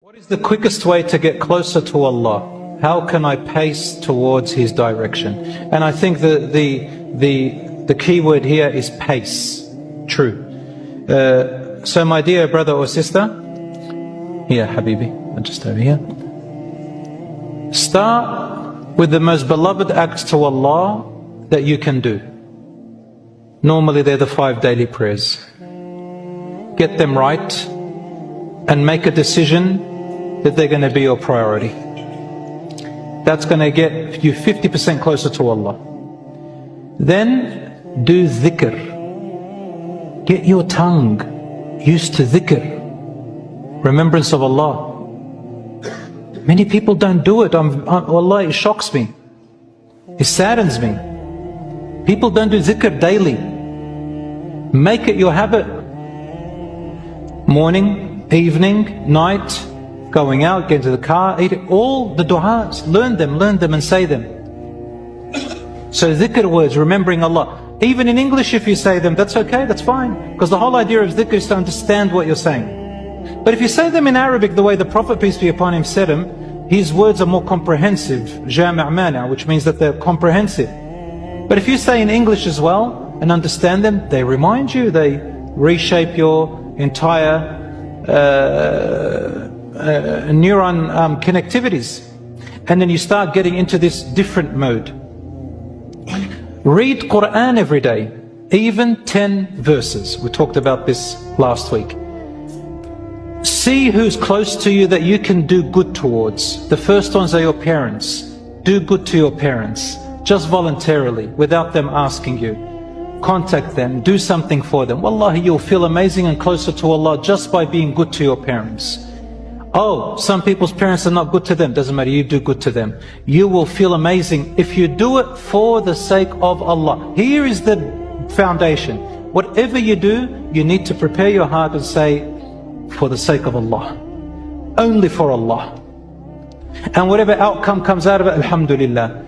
What is the quickest way to get closer to Allah? How can I pace towards His direction? And I think the key word here is pace. True. So my dear brother or sister, here Habibi, just over here. Start with the most beloved acts to Allah that you can do. Normally they're the 5 daily prayers. Get them right and make a decision that they're going to be your priority. That's going to get you 50% closer to Allah. Then do dhikr. Get your tongue used to dhikr, remembrance of Allah. Many people don't do it. Wallah, it shocks me. It saddens me. People don't do dhikr daily. Make it your habit. Morning, evening, night, going out, get into the car, eat it. All the du'as, learn them and say them. So dhikr words, remembering Allah. Even in English if you say them, that's okay, that's fine. Because the whole idea of dhikr is to understand what you're saying. But if you say them in Arabic the way the Prophet, peace be upon him, said them, his words are more comprehensive, jami' mana, which means that they're comprehensive. But if you say in English as well and understand them, they remind you, they reshape your entire neuron connectivities. And then you start getting into this different mode. Read Quran every day, even 10 verses. We talked about this last week. See who's close to you that you can do good towards. The first ones are your parents. Do good to your parents, just voluntarily, without them asking you. Contact them, do something for them. Wallahi, you'll feel amazing and closer to Allah just by being good to your parents. Oh, some people's parents are not good to them. Doesn't matter, you do good to them. You will feel amazing if you do it for the sake of Allah. Here is the foundation. Whatever you do, you need to prepare your heart and say, for the sake of Allah. Only for Allah. And whatever outcome comes out of it, alhamdulillah.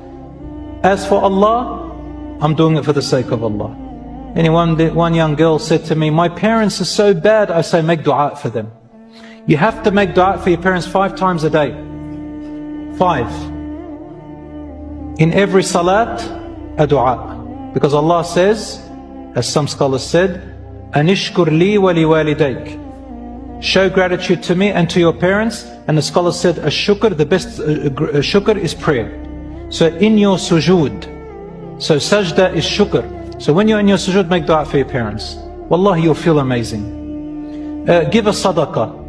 As for Allah, I'm doing it for the sake of Allah. One young girl said to me, my parents are so bad. I say, make dua for them. You have to make dua for your parents 5 times a day. 5. In every salat, a dua. Because Allah says, as some scholars said, anishkur li wa li walidayk. Show gratitude to me and to your parents. And the scholars said, ash-shukr, the best shukr is prayer. So in your sujood, so sajda is shukr. So when you're in your sujood, make dua for your parents. Wallahi, you'll feel amazing. Give a sadaqah.